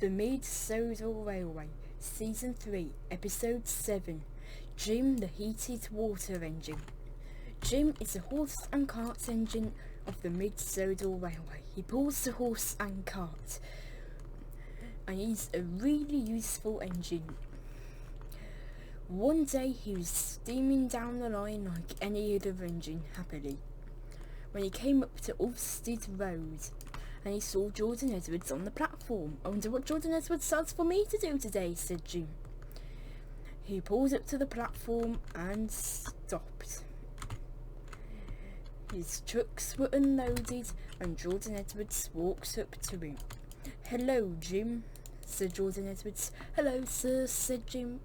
The Sodor Railway, Season 3, Episode 7, Jim the Heated Water Engine. Jim is a horse and cart engine of the Sodor Railway. He pulls the horse and cart, and he's a really useful engine. One day he was steaming down the line like any other engine happily, when he came up to Ulstead Road, and he saw Jordan Edwards on the platform. I wonder what Jordan Edwards has for me to do today, said Jim. He pulled up to the platform and stopped. His trucks were unloaded and Jordan Edwards walked up to him. "Hello, Jim," said Jordan Edwards. "Hello, sir," said Jim.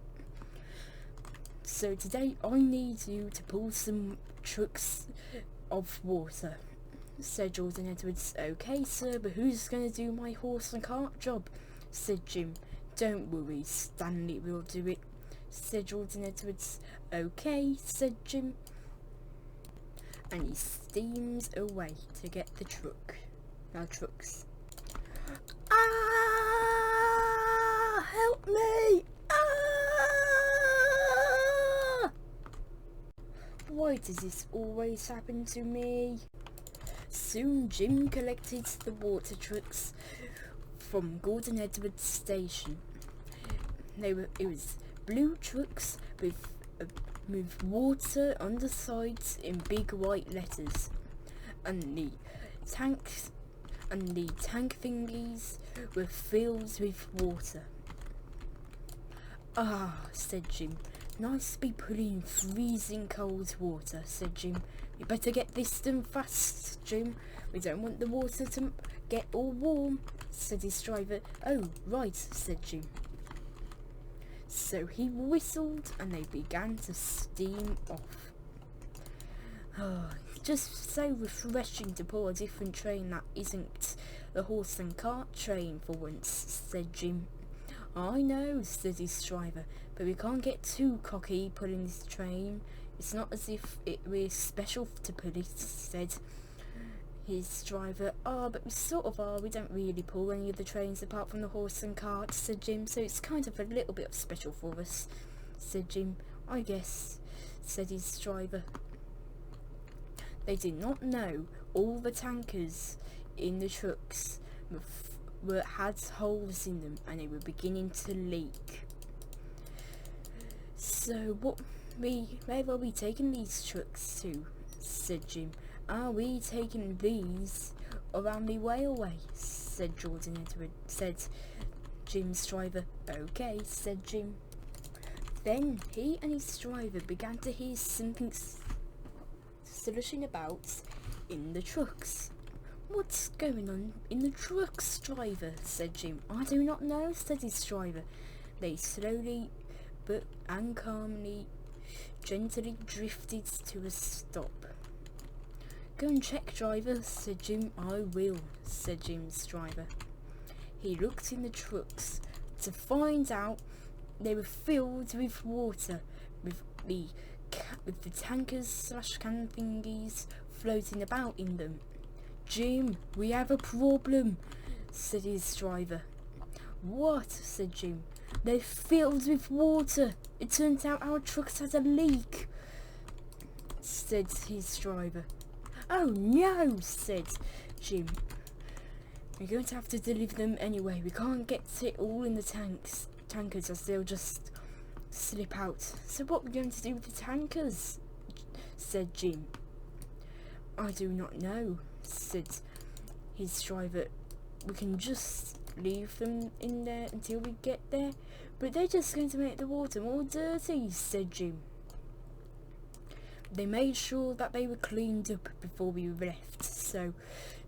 "So today I need you to pull some trucks of water," said Jordan Edwards. "Okay, sir, but who's going to do my horse and cart job?" said Jim. "Don't worry, Stanley will do it," said Jordan Edwards. "Okay," said Jim. And he steams away to get the trucks. "Ah! Help me! Ah! Why does this always happen to me?" Soon Jim collected the water trucks from Gordon Edwards station. It was blue trucks with water on the sides in big white letters, and the tank thingies were filled with water. "Ah," said Jim. "Nice to be pulling freezing cold water," said Jim. "We better get this done fast, Jim. We don't want the water to get all warm," said his driver. "Oh, right," said Jim. So he whistled and they began to steam off. "Oh, it's just so refreshing to pull a different train that isn't the horse and cart train for once," said Jim. "I know," said his driver, "but we can't get too cocky pulling this train. It's not as if we're special to pull it," said his driver. But we sort of are. We don't really pull any of the trains apart from the horse and cart," said Jim, "so it's kind of a little bit special for us," said Jim. "I guess," said his driver. They did not know all the tankers in the trucks had holes in them and they were beginning to leak. "So where are we taking these trucks to?" said Jim. "Are we taking these around the railway?" said Jim's driver. "Okay," said Jim. Then he and his driver began to hear something slushing about in the trucks. "What's going on in the trucks, driver?" said Jim. "I do not know," said his driver. They slowly but calmly, gently drifted to a stop. "Go and check, driver," said Jim. "I will," said Jim's driver. He looked in the trucks to find out they were filled with water, with the tankers / can thingies floating about in them. "Jim, we have a problem," said his driver. "What?" said Jim. "They're filled with water. It turns out our trucks had a leak," said his driver. "Oh no," said Jim. "We're going to have to deliver them anyway. We can't get it all in the tankers as they'll just slip out." "So what are we going to do with the tankers?" said Jim. "I do not know," said his driver. "We can just leave them in there until we get there, but they're just going to make the water more dirty," said Jim. "They made sure that they were cleaned up before we left, so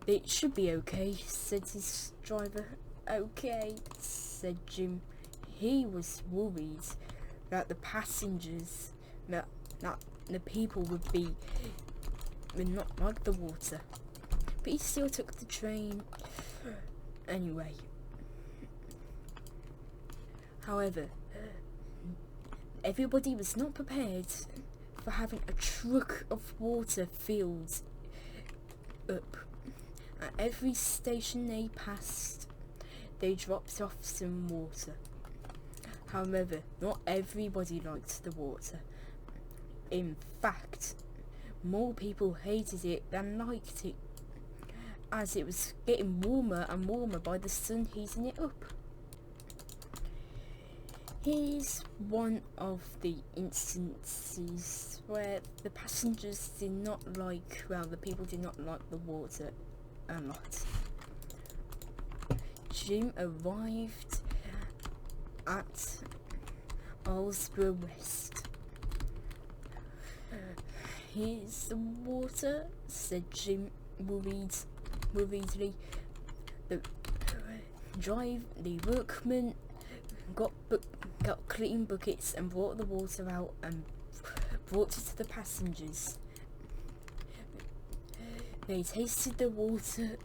it should be okay," said his driver. "Okay," said Jim. He was worried that the passengers, that the people would not like the water, but he still took the train anyway. However, everybody was not prepared for having a truck of water filled up. At every station they passed, they dropped off some water. However, not everybody liked the water. In fact, more people hated it than liked it, as it was getting warmer and warmer by the sun heating it up. Here's one of the instances where the passengers did not like, well, the people did not like the water a lot. Jim arrived at Alsborough West. "Here's the water," said Jim worriedly. The workmen got clean buckets and brought the water out and brought it to the passengers. They tasted the water,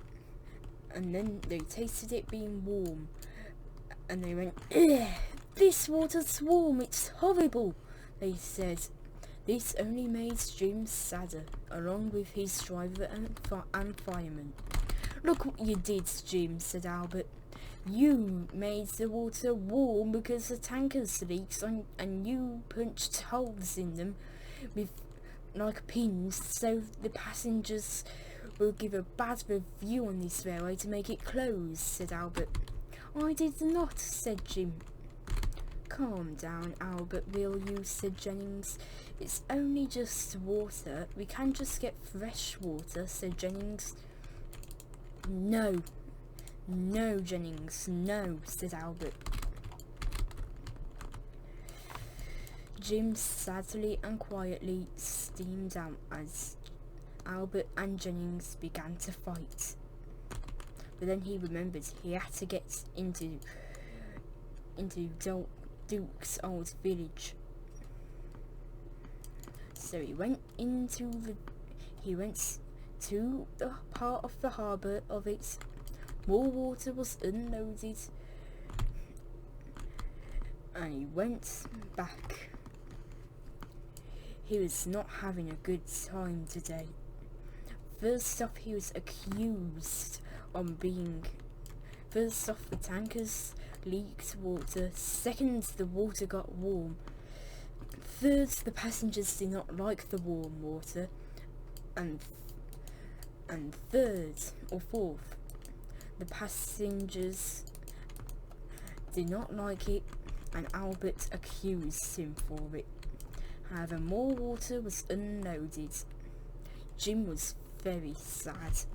and then they tasted it being warm, and they went, "Ugh, this water's warm, it's horrible," they said. This only made Jim sadder, along with his driver and fireman. "Look what you did, Jim," said Albert. "You made the water warm because the tankers leaked, and you punched holes in them with like pins, so the passengers will give a bad review on this railway to make it close," said Albert. "I did not," said Jim. "Calm down, Albert, will you?" said Jennings. "It's only just water. We can just get fresh water," said Jennings. No, Jennings, no," said Albert. Jim sadly and quietly steamed out as Albert and Jennings began to fight. But then he remembered he had to get into Duke's old village. So he went to the part of the harbour of it. More water was unloaded, and he went back. He was not having a good time today. First off, he was accused First off, the tankers leaked water. Second, the water got warm. Third, the passengers did not like the warm water. And third, or fourth, the passengers did not like it, and Albert accused him for it. However, more water was unloaded. Jim was very sad.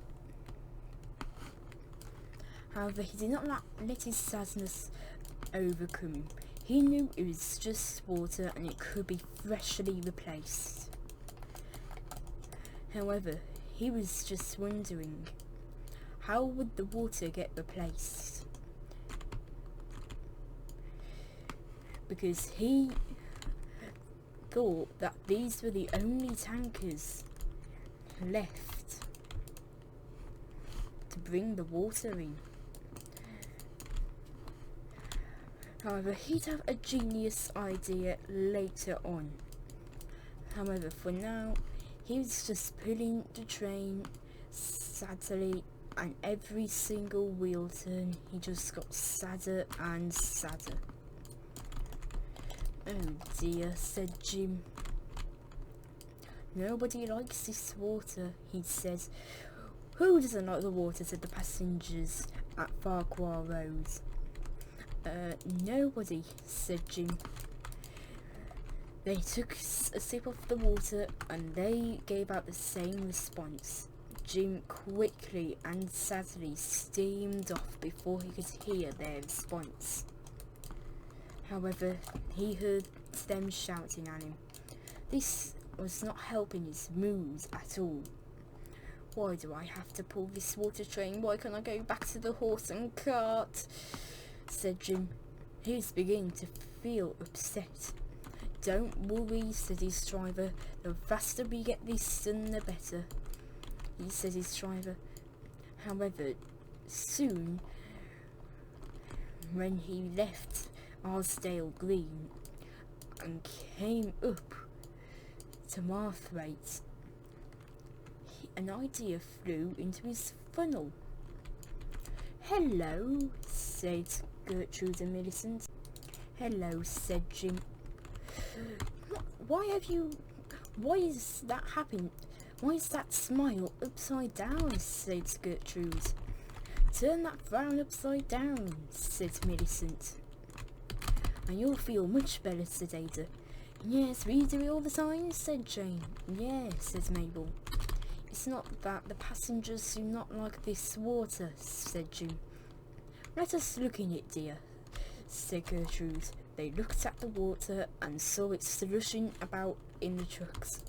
However, he did not let his sadness overcome him. He knew it was just water and it could be freshly replaced. However, he was just wondering, how would the water get replaced? Because he thought that these were the only tankers left to bring the water in. However, he'd have a genius idea later on. However, for now, he was just pulling the train sadly, and every single wheel turn, he just got sadder and sadder. "Oh dear," said Jim. "Nobody likes this water," he said. "Who doesn't like the water?" said the passengers at Farquhar Road. Nobody," said Jim. They took a sip of the water and they gave out the same response. Jim quickly and sadly steamed off before he could hear their response. However, he heard them shouting at him. This was not helping his mood at all. "Why do I have to pull this water train? Why can't I go back to the horse and cart?" said Jim. He was beginning to feel upset. "Don't worry," said his driver. "The faster we get this done, the better," he said his driver. However, soon, when he left Arsdale Green and came up to Marthwaite, an idea flew into his funnel. Hello, said Gertrude and Millicent. Hello, said Jim. Why is that happening? Why is that smile upside down? Said Gertrude. Turn that frown upside down, said Millicent. And you'll feel much better, said Ada. Yes, we do it all the time, said Jane. Yeah, said Mabel. It's not that the passengers do not like this water, said Jim. Let us look in it, dear, said Gertrude. They looked at the water and saw it slushing about in the trucks.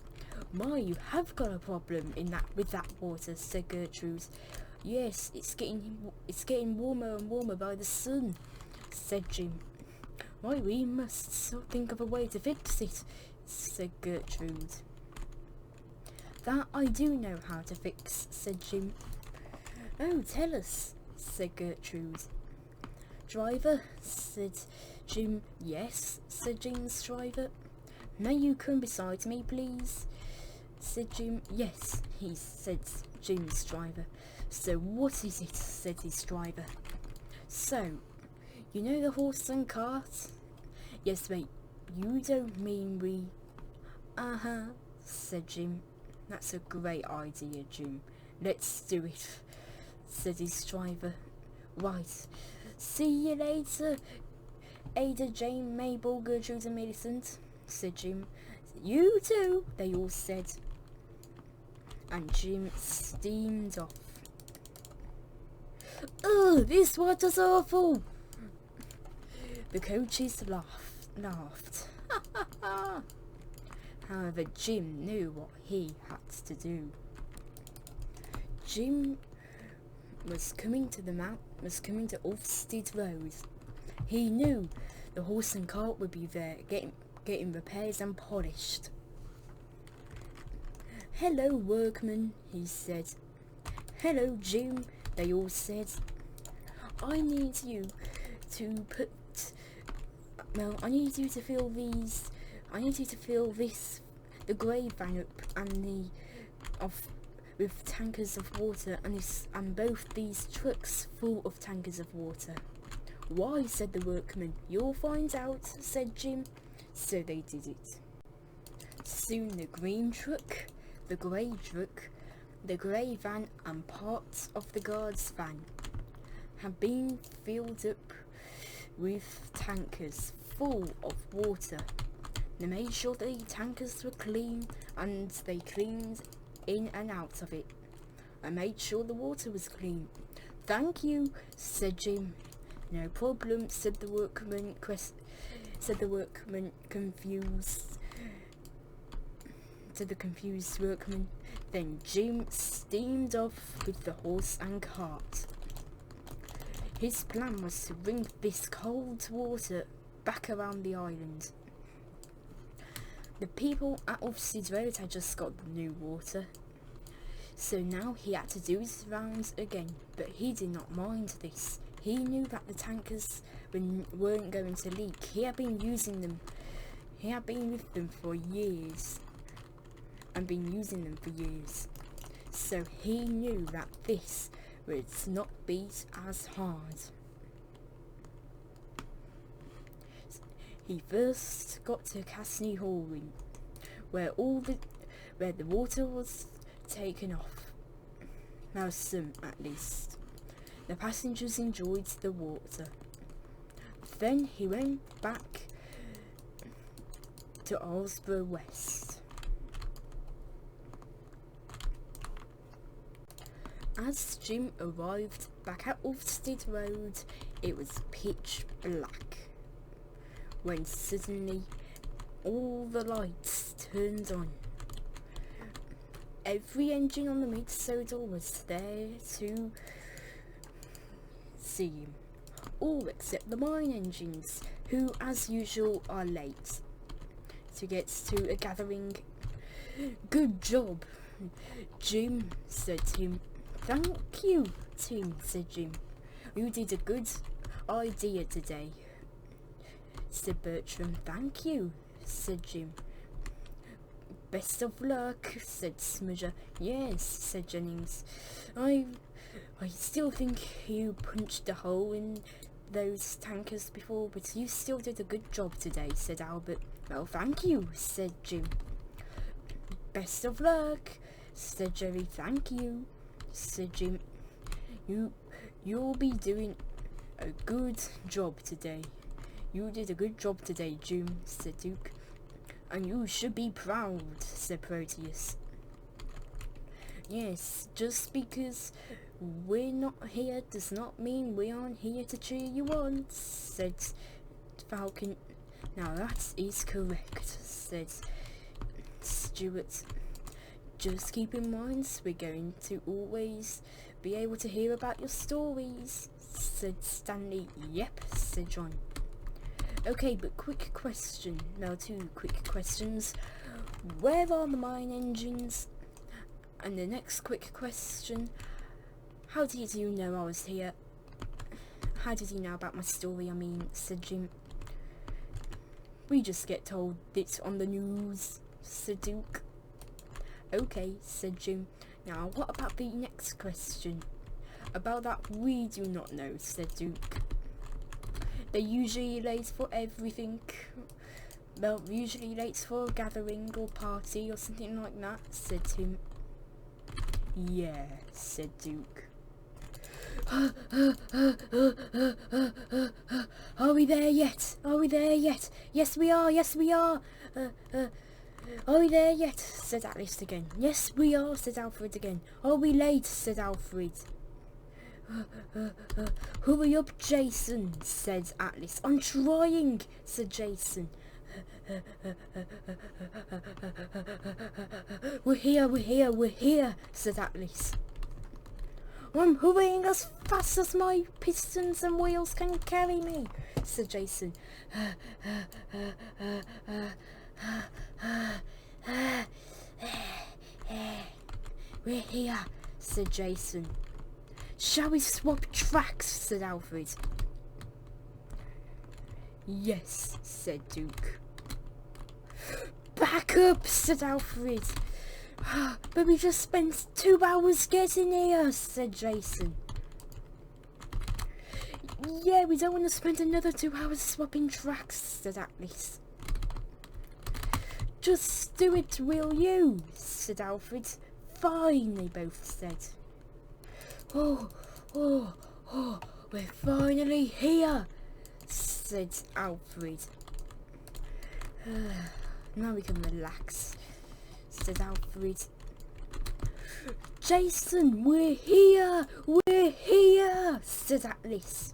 My, you have got a problem with that water, said Gertrude. Yes, it's getting warmer and warmer by the sun, said Jim. Why, we must think of a way to fix it, said Gertrude. That I do know how to fix, said Jim. Oh, tell us, said Gertrude. Driver, said Jim. Yes, said Jim's driver. May you come beside me, please, said Jim. Yes, he said Jim's driver. So what is it, said his driver. So, you know the horse and cart? Yes, mate, you don't mean we... Uh-huh, said Jim. That's a great idea, Jim. Let's do it, said his driver. Right, see you later, Ada, Jane, Mabel, Gertrude and Millicent, said Jim. You too, they all said. And Jim steamed off. Ugh, this water's awful. The coaches laughed. However, Jim knew what he had to do. Jim was coming to Ulfstead Road. He knew the horse and cart would be there, getting repairs and polished. Hello, workman, he said. Hello, Jim, they all said. I need you to fill the grey van up with tankers of water and both these trucks full of tankers of water. Why, said the workman. You'll find out, said Jim. So they did it. Soon the green truck, the grey truck, the grey van and parts of the guard's van had been filled up with tankers full of water. They made sure the tankers were clean and they cleaned in and out of it. I made sure the water was clean. Thank you, said Jim. No problem, said the workman. Confused workman. Then Jim steamed off with the horse and cart. His plan was to bring this cold water back around the island. The people at Ulfstead Road had just got the new water, so now he had to do his rounds again, but he did not mind this. He knew that the tankers weren't going to leak. He had been using them. He had been with them for years and been using them for years, so he knew that this would not be as hard. He first got to Casney Hall, where the water was taken off. Now some, at least. The passengers enjoyed the water. Then he went back to Alsborough West. As Jim arrived back at Ulfstead Road, it was pitch black, when suddenly all the lights turned on. Every engine on the Sodor was there to see him, all except the mine engines, who as usual are late to get to a gathering. Good job, Jim, said Tim. Thank you, Tim, said Jim. You did a good idea today, said Bertram. Thank you, said Jim. Best of luck, said Smudger. Yes, said Jennings. I I still think you punched a hole in those tankers before, but you still did a good job today, said Albert. Well, thank you, said Jim. Best of luck, said Jerry. Thank you, said Jim. You'll be doing a good job today. You did a good job today, Jim, said Duke. And you should be proud, said Proteus. Yes, just because we're not here does not mean we aren't here to cheer you on, said Falcon. Now that is correct, said Stuart. Just keep in mind we're going to always be able to hear about your stories, said Stanley. Yep, said John. Okay, but quick question. Now, 2 quick questions. Where are the mine engines? And the next quick question. How did you know I was here? How did you know about my story, I mean, said Jim. We just get told it on the news, said Duke. Okay, said Jim. Now, what about the next question? About that we do not know, said Duke. They're usually late for everything. Well, usually late for a gathering or party or something like that, said Tim. Yeah, said Duke. Are we there yet? Are we there yet? Yes we are, yes we are. Are we there yet? Said Atlas again. Yes we are, said Alfred again. Are we late? Said Alfred. Hurry up, Jason, said Atlas. I'm trying, said Jason. We're here, said Atlas. I'm hurrying as fast as my pistons and wheels can carry me, said Jason. We're here, said Jason. Shall we swap tracks, said Alfred. Yes, said Duke. Back up, said Alfred. But we just spent 2 hours getting here, said Jason. Yeah, we don't want to spend another 2 hours swapping tracks, said Atlas. Just do it, will you? Said Alfred. Fine, they both said. Oh, we're finally here, said Alfred. Now we can relax, said Alfred. Jason, we're here, said Atlas.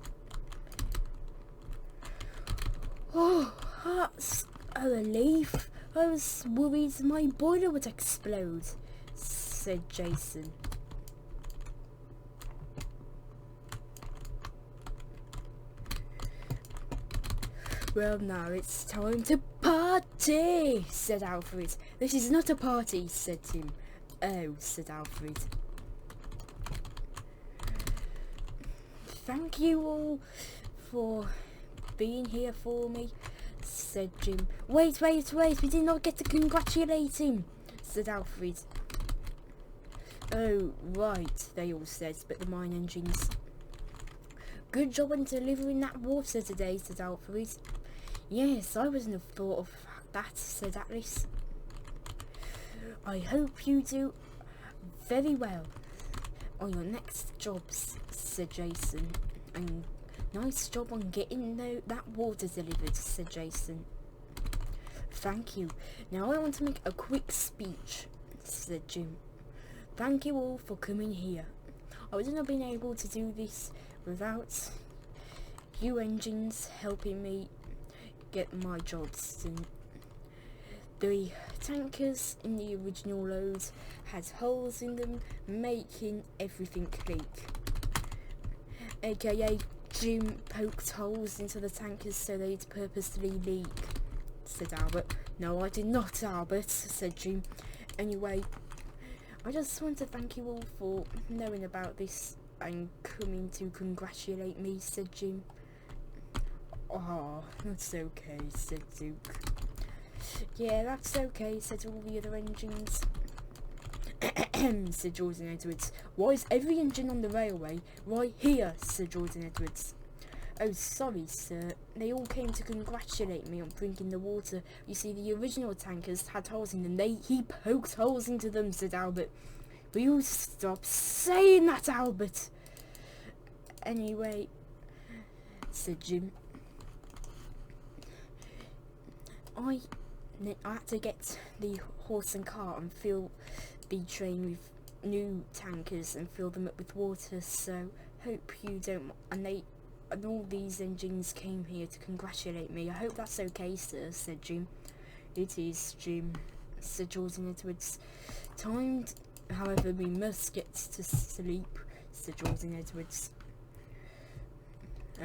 Oh, that's a relief. I was worried my boiler would explode, said Jason. Well, now it's time to party, said Alfred. This is not a party, said Tim. Oh, said Alfred. Thank you all for being here for me, said Jim. Wait, we did not get to congratulate him, said Alfred. Oh, right, they all said, but the mine engines. Good job on delivering that water today, said Alfred. Yes, I wouldn't have thought of that, said Atlas. I hope you do very well on your next jobs, said Jason. And nice job on getting that water delivered, said Jason. Thank you. Now I want to make a quick speech, said Jim. Thank you all for coming here. I wouldn't have been able to do this without you engines helping me get my jobs done. The tankers in the original load had holes in them, making everything leak. AKA Jim poked holes into the tankers so they'd purposely leak, said Albert. No, I did not, Albert, said Jim. Anyway, I just want to thank you all for knowing about this and coming to congratulate me, said Jim. Oh, that's okay, said Duke. Yeah, that's okay, said all the other engines. said Jordan Edwards. Why is every engine on the railway right here? Said Jordan Edwards. Oh, sorry, sir. They all came to congratulate me on drinking the water. You see, the original tankers had holes in them. He poked holes into them, said Albert. Will you stop saying that, Albert? Anyway, said Jim. I had to get the horse and cart and fill the train with new tankers and fill them up with water, so hope you don't... And all these engines came here to congratulate me. I hope that's okay, sir, said Jim. It is, Jim, said Jordan Edwards. Timed, however, we must get to sleep, said Jordan Edwards.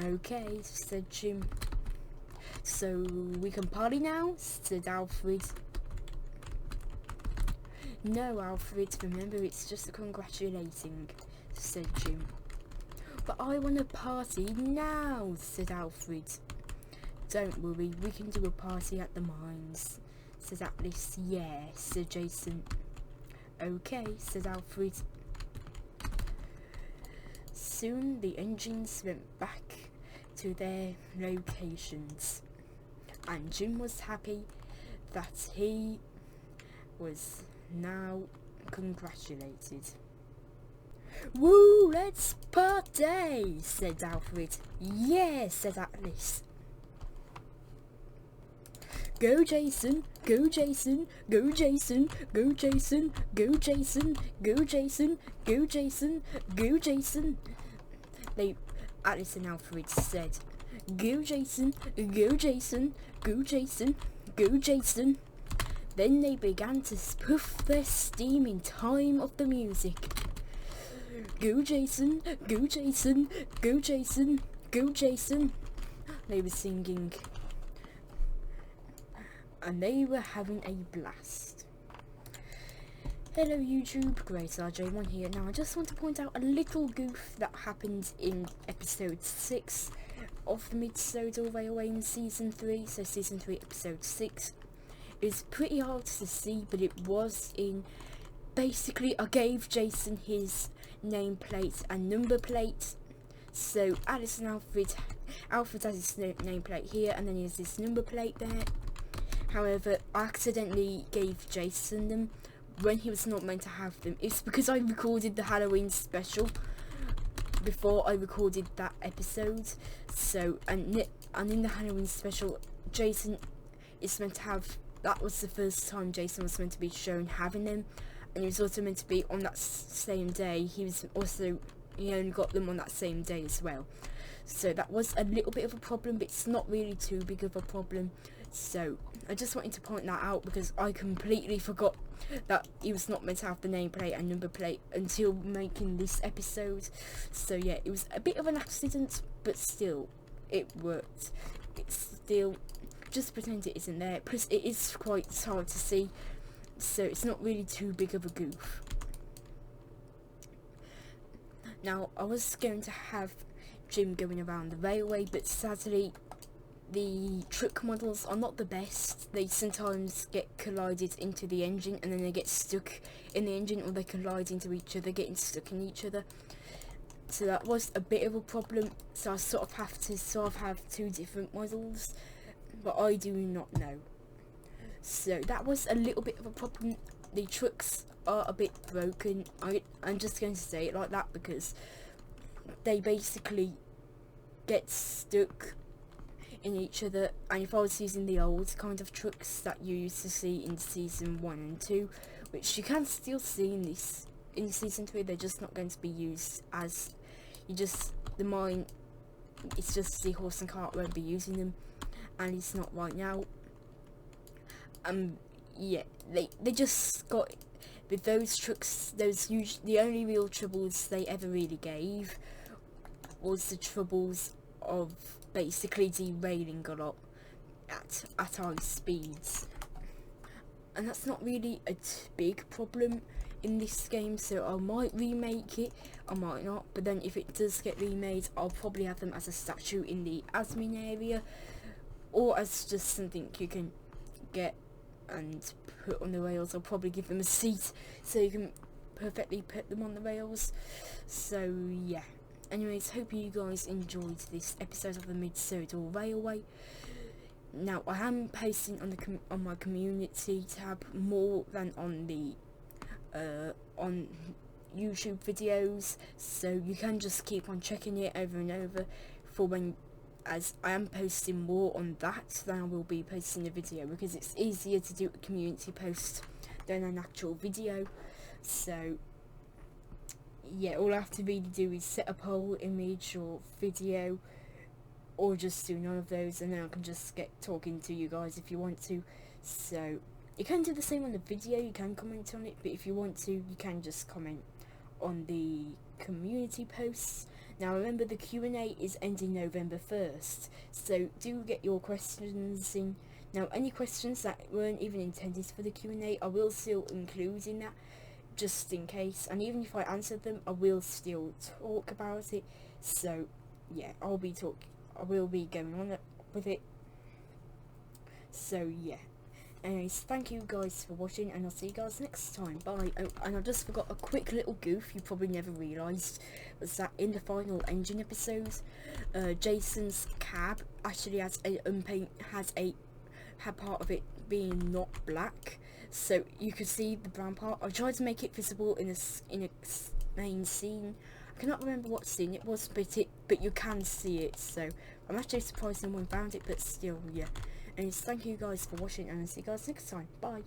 Okay, said Jim. So we can party now, said Alfred. No, Alfred, remember it's just a congratulating, said Jim. But I want a party now, said Alfred. Don't worry, we can do a party at the mines, said Atlas. Yeah, said Jason. Okay, said Alfred. Soon the engines went back to their locations, and Jim was happy that he was now congratulated. Woo, let's party, said Alfred. Yeah, said Atlas. Go Jason, go Jason, go Jason, go Jason, go Jason, go Jason, go Jason, go Jason. Atlas and Alfred said, go Jason, go Jason, go Jason, go Jason. Then they began to puff their steam in time of the music. Go Jason, go Jason, go Jason, go Jason. They were singing. And they were having a blast. Hello YouTube, GreatRJ1 here. Now I just want to point out a little goof that happened in episode 6 of the Mid-Sodor Railway in season 3. So season 3 episode 6. It's pretty hard to see, but it was in... Basically, I gave Jason his nameplate and number plate. So Alice and Alfred has his nameplate here, and then he has his number plate there. However, I accidentally gave Jason them when he was not meant to have them. It's because I recorded the Halloween special before I recorded that episode. So, and in the Halloween special, Jason is meant to have... That was the first time Jason was meant to be shown having them. And he was also meant to be on that same day. He only got them on that same day as well. So that was a little bit of a problem, but it's not really too big of a problem. So I just wanted to point that out because I completely forgot that he was not meant to have the nameplate and number plate until making this episode. So yeah, it was a bit of an accident, but still, it worked. It's still, just pretend it isn't there. Plus it is quite hard to see. So it's not really too big of a goof. Now, I was going to have Jim going around the railway, but sadly, the truck models are not the best. They sometimes get collided into the engine, and then they get stuck in the engine, or they collide into each other, getting stuck in each other. So that was a bit of a problem. So I sort of have to have two different models, but I do not know. So that was a little bit of a problem. The trucks are a bit broken. I'm just going to say it like that because they basically get stuck in each other. And if I was using the old kind of trucks that you used to see in season 1 and 2, which you can still see in season 3, they're just not going to be used as the mine. It's just the horse and cart won't be using them, and it's not right now. Yeah, they just got, with those trucks, the only real troubles they ever really gave was the troubles of basically derailing a lot at high speeds. And that's not really a big problem in this game, so I might remake it, I might not, but then if it does get remade, I'll probably have them as a statue in the admin area, or as just something you can get and put on the rails. I'll probably give them a seat so you can perfectly put them on the rails. So yeah. Anyways, hope you guys enjoyed this episode of the Sodor Railway. Now I am posting on my community tab more than on the on YouTube videos, so you can just keep on checking it over and over for when, as I am posting more on that than I will be posting a video, because it's easier to do a community post than an actual video. So yeah, all I have to really do is set a poll image or video, or just do none of those, and then I can just get talking to you guys if you want to. So you can do the same on the video, you can comment on it, but if you want to, you can just comment on the community posts. Now remember, the Q&A is ending November 1st, so do get your questions in. Now any questions that weren't even intended for the Q&A, I will still include in that, just in case, and even if I answered them, I will still talk about it. So yeah, I will be going on with it. So yeah. Anyways, thank you guys for watching, and I'll see you guys next time. Bye. Oh, and I just forgot a quick little goof you probably never realised, was that in the final engine episodes, Jason's cab actually has had part of it being not black, so you could see the brown part. I tried to make it visible in a main scene. I cannot remember what scene it was, but you can see it. So I'm actually surprised no one found it, but still, yeah. And thank you guys for watching, and I'll see you guys next time. Bye.